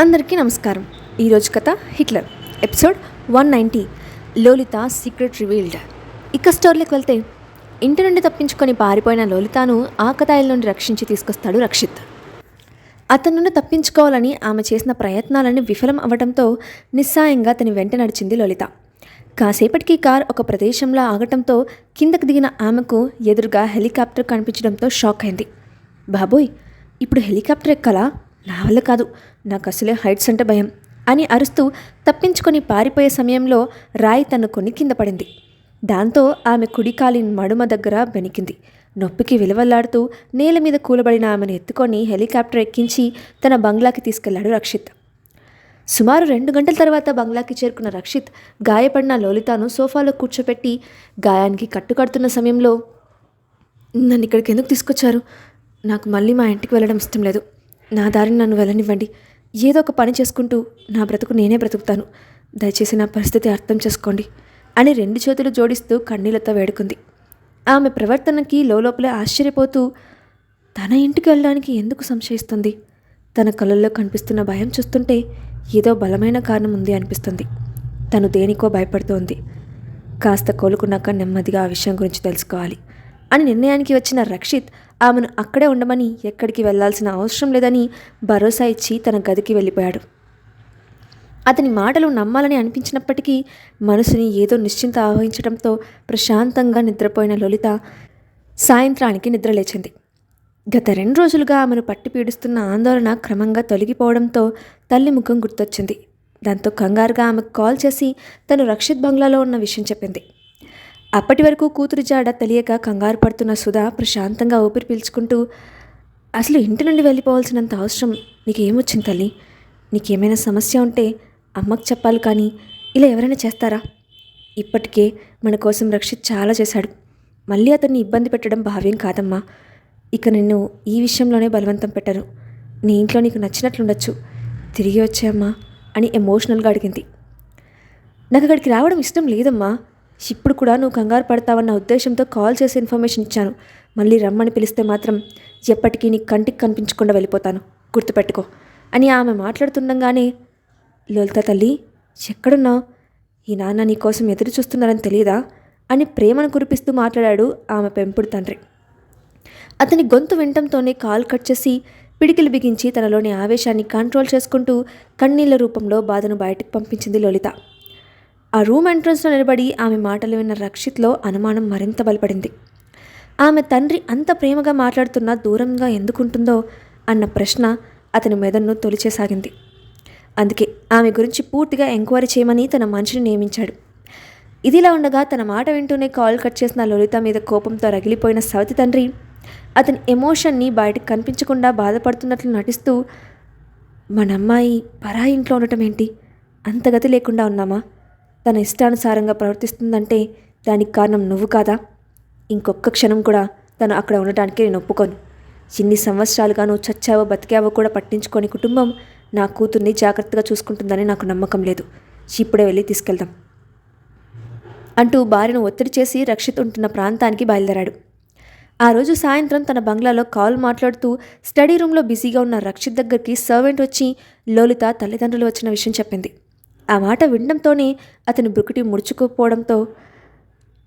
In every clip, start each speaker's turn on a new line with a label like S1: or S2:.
S1: అందరికీ నమస్కారం. ఈరోజు కథ హిట్లర్ ఎపిసోడ్ 190 లోలిత సీక్రెట్ రివీల్డ్. ఇక స్టోరీలోకి వెళ్తే ఇంటి నుండి తప్పించుకొని పారిపోయిన లోలితను ఆకతాయిల నుండి రక్షించి తీసుకొస్తాడు రక్షిత్. అతని నుండి తప్పించుకోవాలని ఆమె చేసిన ప్రయత్నాలన్నీ విఫలం అవ్వడంతో నిస్సాయంగా అతని వెంట నడిచింది లోలిత. కాసేపటికి కార్ ఒక ప్రదేశంలో ఆగటంతో కిందకు దిగిన ఆమెకు ఎదురుగా హెలికాప్టర్ కనిపించడంతో షాక్ అయింది. బాబోయ్, ఇప్పుడు హెలికాప్టర్ ఎక్కాలా? నా వల్ల కాదు, నాకు అసలే హైట్స్ అంటే భయం అని అరుస్తూ తప్పించుకొని పారిపోయే సమయంలో రాయి తన్నుకొని కింద పడింది. దాంతో ఆమె కుడికాలి మడుమ దగ్గర బెనికింది. నొప్పికి విలువల్లాడుతూ నేల మీద కూలబడిన ఆమెను ఎత్తుకొని హెలికాప్టర్ ఎక్కించి తన బంగ్లాకి తీసుకెళ్లాడు రక్షిత్. సుమారు 2 గంటల తర్వాత బంగ్లాకి చేరుకున్న రక్షిత్ గాయపడిన లోలితను సోఫాలో కూర్చోపెట్టి గాయానికి కట్టుకడుతున్న సమయంలో, నన్ను ఇక్కడికి ఎందుకు తీసుకొచ్చారు? నాకు మళ్ళీ మా ఇంటికి వెళ్ళడం ఇష్టం లేదు. నా దారిని నన్ను వెళ్ళనివ్వండి. ఏదో ఒక పని చేసుకుంటూ నా బ్రతుకు నేనే బ్రతుకుతాను. దయచేసి నా పరిస్థితి అర్థం చేసుకోండి అని 2 చేతులు జోడిస్తూ కన్నీళ్లతో వేడుకుంది. ఆమె ప్రవర్తనకి లోపలే ఆశ్చర్యపోతూ తన ఇంటికి వెళ్ళడానికి ఎందుకు సంశయిస్తుంది? తన కళ్ళల్లో కనిపిస్తున్న భయం చూస్తుంటే ఏదో బలమైన కారణం ఉంది అనిపిస్తుంది. తను దేనికో భయపడుతోంది. కాస్త కోలుకున్నాక నెమ్మదిగా ఆ విషయం గురించి తెలుసుకోవాలి అని నిర్ణయానికి వచ్చిన రక్షిత్ ఆమెను అక్కడే ఉండమని, ఎక్కడికి వెళ్లాల్సిన అవసరం లేదని భరోసా ఇచ్చి తన గదికి వెళ్ళిపోయాడు. అతని మాటలు నమ్మాలని అనిపించినప్పటికీ మనసుని ఏదో నిశ్చింత ఆవహించడంతో ప్రశాంతంగా నిద్రపోయిన లోలిత సాయంత్రానికి నిద్రలేచింది. గత 2 రోజులుగా ఆమెను పట్టి పీడిస్తున్న ఆందోళన క్రమంగా తొలగిపోవడంతో తల్లి ముఖం గుర్తొచ్చింది. దాంతో కంగారుగా ఆమెకు కాల్ చేసి తను రక్షిత్ బంగ్లాలో ఉన్న విషయం చెప్పింది. అప్పటి వరకు కూతురి జాడ తెలియక కంగారు పడుతున్న సుధా ప్రశాంతంగా ఊపిరి పీల్చుకుంటూ, అసలు ఇంటి నుండి వెళ్ళిపోవాల్సినంత అవసరం నీకేమొచ్చింది తల్లి? నీకేమైనా సమస్య ఉంటే అమ్మకు చెప్పాలి, కానీ ఇలా ఎవరైనా చేస్తారా? ఇప్పటికే మన కోసం రక్షిత్ చాలా చేశాడు. మళ్ళీ అతన్ని ఇబ్బంది పెట్టడం భావ్యం కాదమ్మా. ఇక నిన్ను ఈ విషయంలోనే బలవంతం పెట్టను. నీ ఇంట్లో నీకు నచ్చినట్లుండొచ్చు. తిరిగి వచ్చాయమ్మా అని ఎమోషనల్గా అడిగింది. నాకు అక్కడికి రావడం ఇష్టం లేదమ్మా. ఇప్పుడు కూడా నువ్వు కంగారు పడతావన్న ఉద్దేశంతో కాల్ చేసి ఇన్ఫర్మేషన్ ఇచ్చాను. మళ్ళీ రమ్మని పిలిస్తే మాత్రం ఎప్పటికీ నీ కంటికి కనిపించకుండా వెళ్ళిపోతాను, గుర్తుపెట్టుకో అని ఆమె మాట్లాడుతుండగానే, లోలిత తల్లి, ఎక్కడున్నావు? ఈ నాన్న నీ కోసం ఎదురు చూస్తున్నారని తెలియదా అని ప్రేమను కురిపిస్తూ మాట్లాడాడు ఆమె పెంపుడు తండ్రి. అతని గొంతు వినటంతోనే కాల్ కట్ చేసి పిడికిలు బిగించి తనలోని ఆవేశాన్ని కంట్రోల్ చేసుకుంటూ కన్నీళ్ల రూపంలో బాధను బయటకు పంపించింది లోలిత. ఆ రూమ్ ఎంట్రన్స్లో నిలబడి ఆమె మాటలు విన్న రక్షిత్లో అనుమానం మరింత బలపడింది. ఆమె తండ్రి అంత ప్రేమగా మాట్లాడుతున్నా దూరంగా ఎందుకుంటుందో అన్న ప్రశ్న అతని మెదడును తొలిచేసాగింది. అందుకే ఆమె గురించి పూర్తిగా ఎంక్వైరీ చేయమని తన మనిషిని నియమించాడు. ఇదిలా ఉండగా తన మాట వింటూనే కాల్ కట్ చేసిన లోలిత మీద కోపంతో రగిలిపోయిన సవతి తండ్రి అతని ఎమోషన్ని బయటకు కనిపించకుండా బాధపడుతున్నట్లు నటిస్తూ, మన అమ్మాయి పరాయి ఇంట్లో ఉండటం ఏంటి? అంత గతి లేకుండా ఉన్నామా? తన ఇష్టానుసారంగా ప్రవర్తిస్తుందంటే దానికి కారణం నువ్వు కాదా? ఇంకొక్క క్షణం కూడా తను అక్కడ ఉండటానికి నేను ఒప్పుకోను. ఎన్ని సంవత్సరాలుగా నువ్వు చచ్చావో బతికావో కూడా పట్టించుకొని కుటుంబం నా కూతుర్ని జాగ్రత్తగా చూసుకుంటుందని నాకు నమ్మకం లేదు. ఇప్పుడే వెళ్ళి తీసుకెళ్దాం అంటూ భార్యను ఒత్తిడి చేసి రక్షిత్ ఉంటున్న ప్రాంతానికి బయలుదేరాడు. ఆ రోజు సాయంత్రం తన బంగ్లాలో కాల్ మాట్లాడుతూ స్టడీ రూమ్లో బిజీగా ఉన్న రక్షిత్ దగ్గరికి సర్వెంట్ వచ్చి లోలిత తల్లిదండ్రులు వచ్చిన విషయం చెప్పింది. ఆ మాట వినడంతోనే అతని బ్రుకుటి ముడుచుకోపోవడంతో,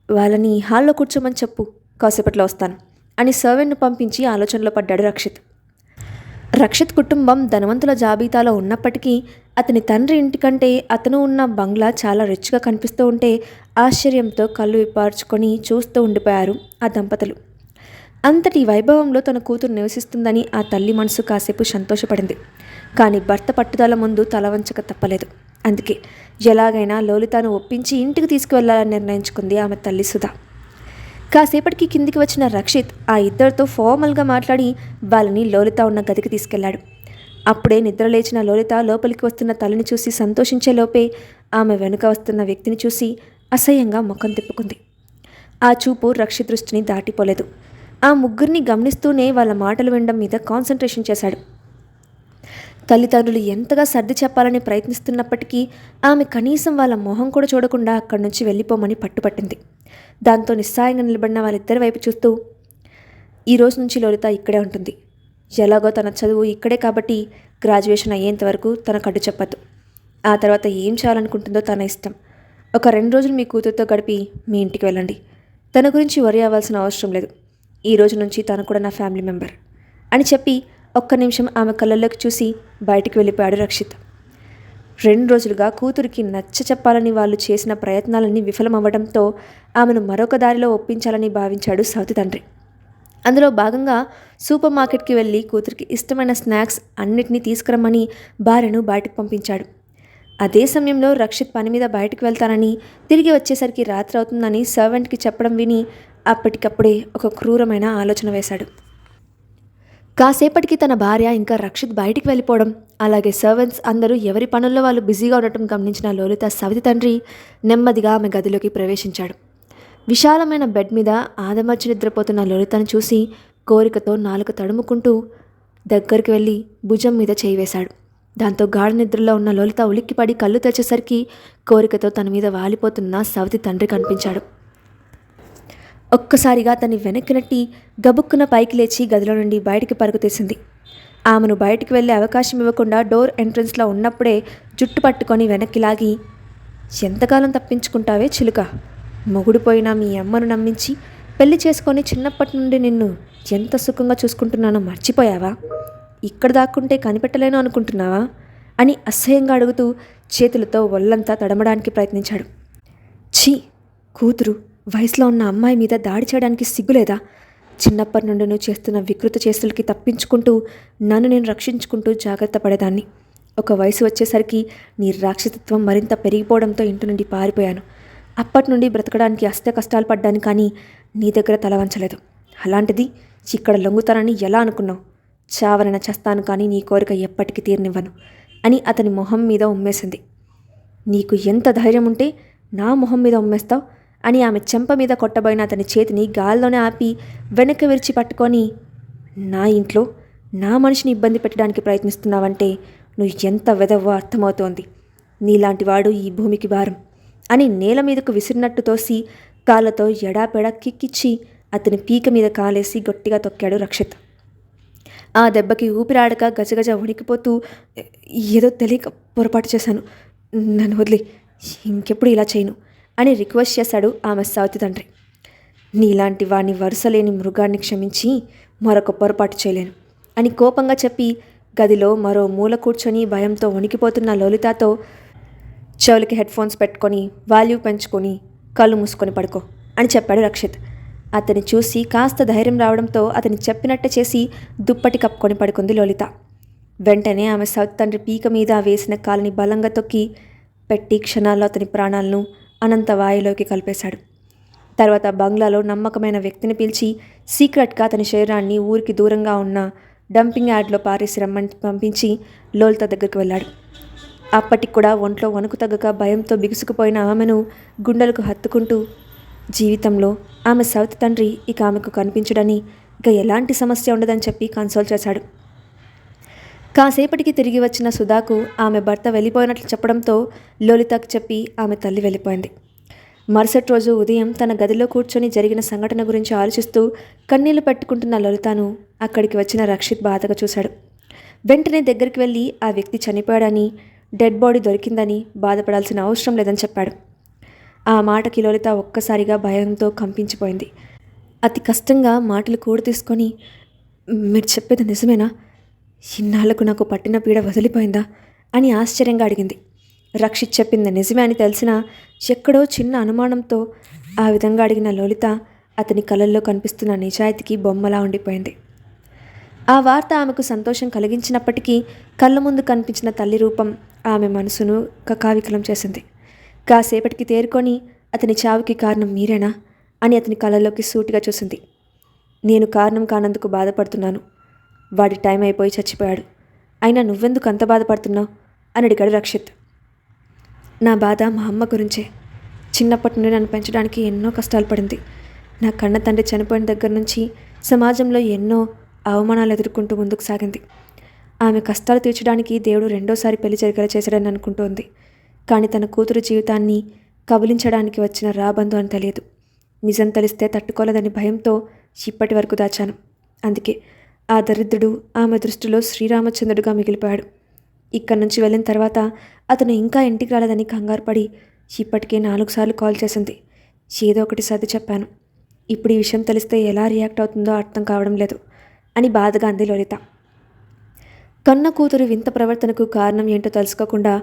S1: వాళ్ళని హాల్లో కూర్చోమని చెప్పు, కాసేపట్లో వస్తాను అని సర్వెంట్ను పంపించి ఆలోచనలో పడ్డాడు రక్షిత్. రక్షిత్ కుటుంబం ధనవంతుల జాబితాలో ఉన్నప్పటికీ అతని తండ్రి ఇంటికంటే అతను ఉన్న బంగ్లా చాలా రిచ్గా కనిపిస్తూ ఉంటే ఆశ్చర్యంతో కళ్ళు విప్పార్చుకొని చూస్తూ ఉండిపోయారు ఆ దంపతులు. అంతటి వైభవంలో తన కూతురు నివసిస్తుందని ఆ తల్లి మనసు కాసేపు సంతోషపడింది. కానీ భర్త పట్టుదల ముందు తలవంచక తప్పలేదు. అందుకే ఎలాగైనా లోలితను ఒప్పించి ఇంటికి తీసుకువెళ్లాలని నిర్ణయించుకుంది ఆమె తల్లి సుధా. కాసేపటికి కిందికి వచ్చిన రక్షిత్ ఆ ఇద్దరితో ఫార్మల్గా మాట్లాడి వాళ్ళని లోలిత ఉన్న గదికి తీసుకెళ్లాడు. అప్పుడే నిద్రలేచిన లోలిత లోపలికి వస్తున్న తల్లిని చూసి సంతోషించే లోపే ఆమె వెనుక వస్తున్న వ్యక్తిని చూసి అసహ్యంగా ముఖం తిప్పుకుంది. ఆ చూపు రక్షిత్ దృష్టిని దాటిపోలేదు. ఆ ముగ్గురిని గమనిస్తూనే వాళ్ళ మాటలు వినడం మీద కాన్సన్ట్రేషన్ చేశాడు. తల్లిదండ్రులు ఎంతగా సర్ది చెప్పాలని ప్రయత్నిస్తున్నప్పటికీ ఆమె కనీసం వాళ్ళ మొహం కూడా చూడకుండా అక్కడి నుంచి వెళ్ళిపోమని పట్టుపట్టింది. దాంతో నిస్సాయంగా నిలబడిన వాళ్ళిద్దరి వైపు చూస్తూ, ఈ రోజు నుంచి లోలిత ఇక్కడే ఉంటుంది. ఎలాగో తన చదువు ఇక్కడే కాబట్టి గ్రాడ్యుయేషన్ అయ్యేంత వరకు తన కడ్డు చెప్పద్దు. ఆ తర్వాత ఏం చేయాలనుకుంటుందో తన ఇష్టం. ఒక 2 రోజులు మీ కూతురుతో గడిపి మీ ఇంటికి వెళ్ళండి. తన గురించి వరి అవ్వాల్సిన అవసరం లేదు. ఈ రోజు నుంచి తను కూడా నా ఫ్యామిలీ మెంబర్ అని చెప్పి ఒక్క నిమిషం ఆమె కళ్ళల్లోకి చూసి బయటికి వెళ్ళిపోయాడు రక్షిత్. 2 రోజులుగా కూతురికి నచ్చ చెప్పాలని వాళ్ళు చేసిన ప్రయత్నాలన్నీ విఫలమవ్వడంతో ఆమెను మరొక దారిలో ఒప్పించాలని భావించాడు సవతి తండ్రి. అందులో భాగంగా సూపర్ మార్కెట్కి వెళ్ళి కూతురికి ఇష్టమైన స్నాక్స్ అన్నిటినీ తీసుకురమ్మని భార్యను బయటకు పంపించాడు. అదే సమయంలో రక్షిత్ పని మీద బయటకు వెళ్తానని, తిరిగి వచ్చేసరికి రాత్రి అవుతుందని సర్వెంట్కి చెప్పడం విని అప్పటికప్పుడే ఒక క్రూరమైన ఆలోచన వేశాడు. కాసేపటికి తన భార్య ఇంకా రక్షిత్ బయటికి వెళ్ళిపోవడం, అలాగే సర్వెంట్స్ అందరూ ఎవరి పనుల్లో వాళ్ళు బిజీగా ఉండటం గమనించిన లోలిత సవతి తండ్రి నెమ్మదిగా ఆమె గదిలోకి ప్రవేశించాడు. విశాలమైన బెడ్ మీద ఆదమర్చి నిద్రపోతున్న లోలితను చూసి కోరికతో నాలుక తడుముకుంటూ దగ్గరికి వెళ్ళి భుజం మీద చేయి వేశాడు. దాంతో గాఢ నిద్రలో ఉన్న లోలిత ఉలిక్కిపడి కళ్ళు తెరిచేసరికి కోరికతో తన మీద వాలిపోతున్న సవతి తండ్రి కనిపించాడు. ఒక్కసారిగా తన్ని వెనక్కి నెట్టి గబుక్కున పైకి లేచి గదిలో నుండి బయటికి పరుగు తీసింది. ఆమెను బయటికి వెళ్ళే అవకాశం ఇవ్వకుండా డోర్ ఎంట్రన్స్లో ఉన్నప్పుడే జుట్టు పట్టుకొని వెనక్కి లాగి, ఎంతకాలం తప్పించుకుంటావే చిలుక? మొగుడిపోయినా మీ అమ్మను నమ్మించి పెళ్లి చేసుకొని చిన్నప్పటి నుండి నిన్ను ఎంత సుఖంగా చూసుకుంటున్నానో మర్చిపోయావా? ఇక్కడ దాక్కుంటే కనిపెట్టలేను అనుకుంటున్నావా అని అసహ్యంగా అడుగుతూ చేతులతో ఒళ్ళంతా తడమడానికి ప్రయత్నించాడు. ఛీ, కూతురు, వయసులో ఉన్న అమ్మాయి మీద దాడి చేయడానికి సిగ్గులేదా? చిన్నప్పటి నుండి నువ్వు చేస్తున్న వికృత చేష్టలకి తప్పించుకుంటూ నన్ను నేను రక్షించుకుంటూ జాగ్రత్త పడేదాన్ని. ఒక వయసు వచ్చేసరికి నీ రాక్షసత్వం మరింత పెరిగిపోవడంతో ఇంటి నుండి పారిపోయాను. అప్పటి నుండి బ్రతకడానికి అష్ట కష్టాలు పడ్డాను, కానీ నీ దగ్గర తల వంచలేదు. అలాంటిది ఇక్కడ లొంగుతానని ఎలా అనుకున్నావు? చావనైనా చేస్తాను, కానీ నీ కోరిక ఎప్పటికీ తీరనివ్వను అని అతని మొహం మీద ఉమ్మేసింది. నీకు ఎంత ధైర్యం ఉంటే నా మొహం మీద ఉమ్మేస్తావు అని ఆమె చెంప మీద కొట్టబోయిన అతని చేతిని గాల్లోనే ఆపి వెనక్కి విరిచి పట్టుకొని, నా ఇంట్లో నా మనిషిని ఇబ్బంది పెట్టడానికి ప్రయత్నిస్తున్నావంటే నువ్వు ఎంత వెదవ్వో అర్థమవుతోంది. నీలాంటి వాడు ఈ భూమికి భారం అని నేల మీదకు విసిరినట్టు తోసి కాళ్ళతో ఎడాపెడా కిక్కిచ్చి అతని పీక మీద కాలేసి గట్టిగా తొక్కాడు రక్షిత్. ఆ దెబ్బకి ఊపిరాడక గజగజ వణికిపోతూ, ఏదో తెలియక పొరపాటు చేశాను, నన్ను వదిలి, ఇంకెప్పుడు ఇలా చేయను అని రిక్వెస్ట్ చేశాడు ఆమె సవతి తండ్రి. నీలాంటి వాణ్ణి వరుసలేని మృగాన్ని క్షమించి మరొక పొరపాటు చేయలేను అని కోపంగా చెప్పి గదిలో మరో మూల కూర్చొని భయంతో వణికిపోతున్న లోలితతో, చెవులకి హెడ్ఫోన్స్ పెట్టుకొని వాల్యూ పెంచుకొని కళ్ళు మూసుకొని పడుకో అని చెప్పాడు రక్షిత్. అతన్ని చూసి కాస్త ధైర్యం రావడంతో అతని చెప్పినట్టే చేసి దుప్పటి కప్పుకొని పడుకుంది లోలిత. వెంటనే ఆమె సవతి తండ్రి పీక మీద వేసిన కాలుని బలంగా తొక్కి పెట్టి క్షణాల్లో అతని ప్రాణాలను అనంత వాయులోకి కలిపేశాడు. తర్వాత బంగ్లాలో నమ్మకమైన వ్యక్తిని పిలిచి సీక్రెట్గా అతని శరీరాన్ని ఊరికి దూరంగా ఉన్న డంపింగ్ యార్డ్లో పారేసి రమ్మని పంపించి లోలిత దగ్గరికి వెళ్ళాడు. అప్పటికి కూడా ఒంట్లో వణుకు తగ్గక భయంతో బిగుసుకుపోయిన ఆమెను గుండెలకు హత్తుకుంటూ, జీవితంలో ఆమె సవతి తండ్రి ఇక ఆమెకు కనిపించడని, ఇక ఎలాంటి సమస్య ఉండదని చెప్పి కన్సోల్ చేశాడు. కాసేపటికి తిరిగి వచ్చిన సుధాకు ఆమె భర్త వెళ్ళిపోయినట్లు చెప్పడంతో లోలితకు చెప్పి ఆమె తల్లి వెళ్ళిపోయింది. మరుసటి రోజు ఉదయం తన గదిలో కూర్చొని జరిగిన సంఘటన గురించి ఆలోచిస్తూ కన్నీళ్లు పెట్టుకుంటున్న లలితను అక్కడికి వచ్చిన రక్షిత్ బాధగా చూశాడు. వెంటనే దగ్గరికి వెళ్ళి ఆ వ్యక్తి చనిపోయాడని, డెడ్ బాడీ దొరికిందని బాధపడాల్సిన అవసరం లేదని చెప్పాడు. ఆ మాటకి లోలిత ఒక్కసారిగా భయంతో కంపించిపోయింది. అతి కష్టంగా మాటలు కూడ తీసుకొని, మీరు చెప్పేది నిజమేనా? ఇన్నాళ్లకు నాకు పట్టిన పీడ వదిలిపోయిందా అని ఆశ్చర్యంగా అడిగింది. రక్షిత్ చెప్పింది నిజమే అని తెలిసినా ఎక్కడో చిన్న అనుమానంతో ఆ విధంగా అడిగిన లోలిత అతని కళ్ళల్లో కనిపిస్తున్న నిజాయితీకి బొమ్మలా ఉండిపోయింది. ఆ వార్త ఆమెకు సంతోషం కలిగించినప్పటికీ కళ్ళ ముందు కనిపించిన తల్లి రూపం ఆమె మనసును కకావికలం చేసింది. కాసేపటికి తేరుకొని, అతని చావుకి కారణం మీరేనా అని అతని కళ్ళలోకి సూటిగా చూసింది. నేను కారణం కానందుకు బాధపడుతున్నాను. వాడి టైం అయిపోయి చచ్చిపోయాడు. అయినా నువ్వెందుకు అంత బాధపడుతున్నావు అని అడిగాడు రక్షిత్. నా బాధ మా అమ్మ గురించే. చిన్నప్పటి నుండి నన్ను పెంచడానికి ఎన్నో కష్టాలు పడింది. నా కన్న తండ్రి చనిపోయిన దగ్గర నుంచి సమాజంలో ఎన్నో అవమానాలు ఎదుర్కొంటూ ముందుకు సాగింది. ఆమె కష్టాలు తీర్చడానికి దేవుడు రెండోసారి పెళ్లి జరిగేలా చేశాడని అనుకుంటోంది. కానీ తన కూతురు జీవితాన్ని కబలించడానికి వచ్చిన రాబందు అని తెలియదు. నిజం తెలిస్తే తట్టుకోలేదని భయంతో ఇప్పటి వరకు దాచాను. అందుకే ఆ దరిద్రుడు ఆమె దృష్టిలో శ్రీరామచంద్రుడిగా మిగిలిపోయాడు. ఇక్కడి నుంచి వెళ్ళిన తర్వాత అతను ఇంకా ఇంటికి రాలేదని కంగారు పడి ఇప్పటికే 4 సార్లు కాల్ చేసింది. ఏదో ఒకటి సర్ది చెప్పాను. ఇప్పుడు ఈ విషయం తెలిస్తే ఎలా రియాక్ట్ అవుతుందో అర్థం కావడం లేదు అని బాధగా అంది లలిత. కన్న కూతురు వింత ప్రవర్తనకు కారణం ఏంటో తెలుసుకోకుండా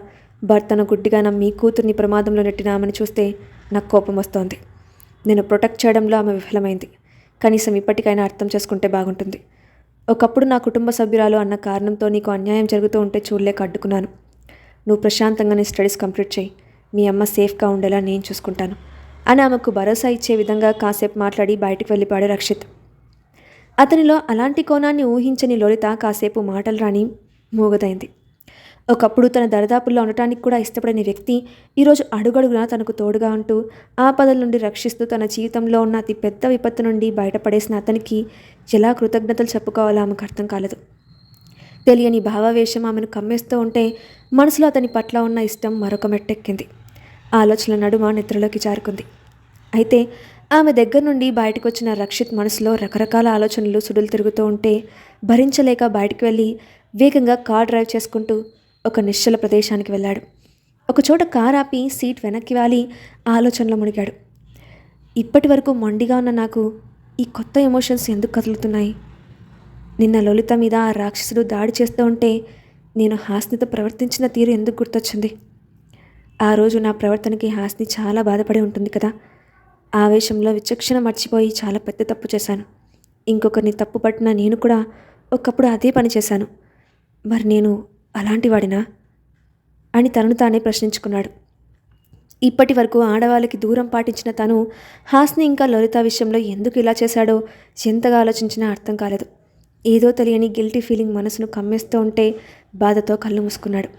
S1: భర్తను గుడ్డిగా నమ్మి కూతుర్ని ప్రమాదంలో నెట్టిన ఆమెను చూస్తే నాకు కోపం వస్తోంది. నేను ప్రొటెక్ట్ చేయడంలో ఆమె విఫలమైంది. కనీసం ఇప్పటికైనా అర్థం చేసుకుంటే బాగుంటుంది. ఒకప్పుడు నా కుటుంబ సభ్యురాలు అన్న కారణంతో నీకు అన్యాయం జరుగుతూ ఉంటే చూడలేక అడ్డుకున్నాను. నువ్వు ప్రశాంతంగా నీ స్టడీస్ కంప్లీట్ చేయి. మీ అమ్మ సేఫ్గా ఉండేలా నేను చూసుకుంటాను అని ఆమెకు భరోసా ఇచ్చే విధంగా కాసేపు మాట్లాడి బయటికి వెళ్ళిపోయాడు రక్షిత్. అతనిలో అలాంటి కోణాన్ని ఊహించని లలిత కాసేపు మాటలు రాని మూగదైంది. ఒకప్పుడు తన దరిదాపుల్లో ఉండటానికి కూడా ఇష్టపడని వ్యక్తి ఈరోజు అడుగడుగునా తనకు తోడుగా ఉంటూ ఆపదల నుండి రక్షిస్తూ తన జీవితంలో ఉన్న అతి పెద్ద విపత్తు నుండి బయటపడేసిన అతనికి ఎలా కృతజ్ఞతలు చెప్పుకోవాలో ఆమెకు అర్థం కాలేదు. తెలియని భావావేశం ఆమెను కమ్మేస్తూ ఉంటే మనసులో అతని పట్ల ఉన్న ఇష్టం మరొక మెట్టెక్కింది. ఆలోచనల నడుమ నిద్రలోకి జారుకుంది. అయితే ఆమె దగ్గర నుండి బయటకు వచ్చిన రక్షిత్ మనసులో రకరకాల ఆలోచనలు సుడులు తిరుగుతూ ఉంటే భరించలేక బయటికి వెళ్ళి వేగంగా కార్ డ్రైవ్ చేసుకుంటూ ఒక నిశ్చల ప్రదేశానికి వెళ్ళాడు. ఒకచోట కార్ ఆపి సీట్ వెనక్కి వాలి ఆలోచనలో మునిగాడు. ఇప్పటి వరకు మొండిగా ఉన్న నాకు ఈ కొత్త ఎమోషన్స్ ఎందుకు కదులుతున్నాయి? నిన్న లలిత మీద ఆ రాక్షసుడు దాడి చేస్తూ ఉంటే నేను హాస్నితో ప్రవర్తించిన తీరు ఎందుకు గుర్తొచ్చింది? ఆ రోజు నా ప్రవర్తనకి హాస్ని చాలా బాధపడి ఉంటుంది కదా. ఆవేశంలో విచక్షణ మర్చిపోయి చాలా పెద్ద తప్పు చేశాను. ఇంకొకరిని తప్పు పట్టిన నేను కూడా ఒకప్పుడు అదే పని చేశాను. మరి నేను అలాంటి వాడినా అని తనను తానే ప్రశ్నించుకున్నాడు. ఇప్పటి వరకు ఆడవాళ్ళకి దూరం పాటించిన తను హాస్ని ఇంకా లలిత విషయంలో ఎందుకు ఇలా చేశాడో ఎంతగా ఆలోచించినా అర్థం కాలేదు. ఏదో తెలియని గిల్టీ ఫీలింగ్ మనసును కమ్మేస్తూ ఉంటే బాధతో కళ్ళు మూసుకున్నాడు.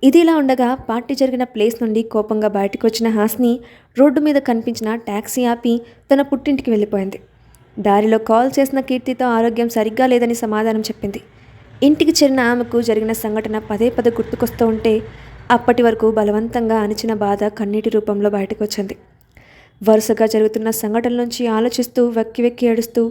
S1: ఇది ఇలా ఉండగా పార్టీ జరిగిన ప్లేస్ నుండి కోపంగా బయటకు వచ్చిన హాస్ని రోడ్డు మీద కనిపించిన ట్యాక్సీ ఆపి తన పుట్టింటికి వెళ్ళిపోయింది. దారిలో కాల్ చేసిన కీర్తితో ఆరోగ్యం సరిగ్గా లేదని సమాధానం చెప్పింది. ఇంటికి చేరిన ఆమెకు జరిగిన సంఘటన పదే పదే గుర్తుకొస్తూ ఉంటే అప్పటి వరకు బలవంతంగా అణిచిన బాధ కన్నీటి రూపంలో బయటకు వచ్చింది. వరుసగా జరుగుతున్న సంఘటనల నుంచి ఆలోచిస్తూ వెక్కి వెక్కి ఏడుస్తూ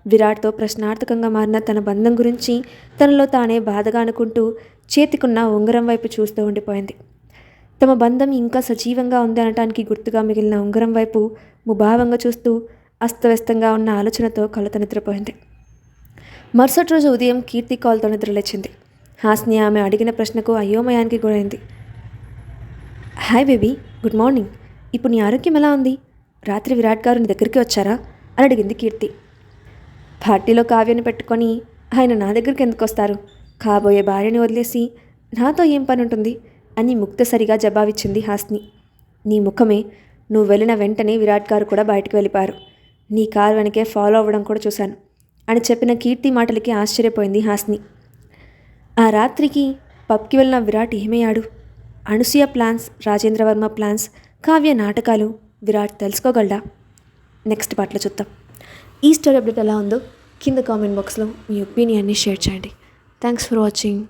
S1: విరాట్తో ప్రశ్నార్థకంగా మారిన తన బంధం గురించి తనలో తానే బాధగా అనుకుంటూ చేతికున్న ఉంగరం వైపు చూస్తూ ఉండిపోయింది. తమ బంధం ఇంకా సజీవంగా ఉంది అనటానికి గుర్తుగా మిగిలిన ఉంగరం వైపు ముభావంగా చూస్తూ అస్తవ్యస్తంగా ఉన్న ఆలోచనతో కలత నిద్రపోయింది. మరుసటి రోజు ఉదయం కీర్తి కాల్తో నిద్రలేచింది. హాస్ని ఆమె అడిగిన ప్రశ్నకు అయోమయానికి గురైంది. Hi baby, good morning. ఇప్పుడు నీ ఆరోగ్యం ఎలా ఉంది? రాత్రి విరాట్ గారు నీ దగ్గరికి వచ్చారా అని అడిగింది కీర్తి. పార్టీలో కావ్యని పెట్టుకొని ఆయన నా దగ్గరికి ఎందుకు వస్తారు? కాబోయే భార్యని వదిలేసి నాతో ఏం పని ఉంటుంది అని ముక్తసరిగా జవాబిచ్చింది హాస్ని. నీ ముఖమే, నువ్వు వెళ్ళిన వెంటనే విరాట్ గారు కూడా బయటకు వెళ్ళిపారు. నీ కారు వెనకే ఫాలో అవ్వడం కూడా చూశాను అని చెప్పిన కీర్తి మాటలకి ఆశ్చర్యపోయింది హాస్ని. ఆ రాత్రికి పబ్కి వెళ్ళిన విరాట్ ఏమయ్యాడు? అనసూయ ప్లాన్స్, రాజేంద్రవర్మ ప్లాన్స్, కావ్య నాటకాలు విరాట్ తెలుసుకోగలడా? నెక్స్ట్ పార్ట్లో చూద్దాం. ఈ స్టోరీ అప్డేట్ ఎలా ఉందో కింద కామెంట్ బాక్స్లో మీ ఒపీనియన్ని షేర్ చేయండి. Thanks for watching.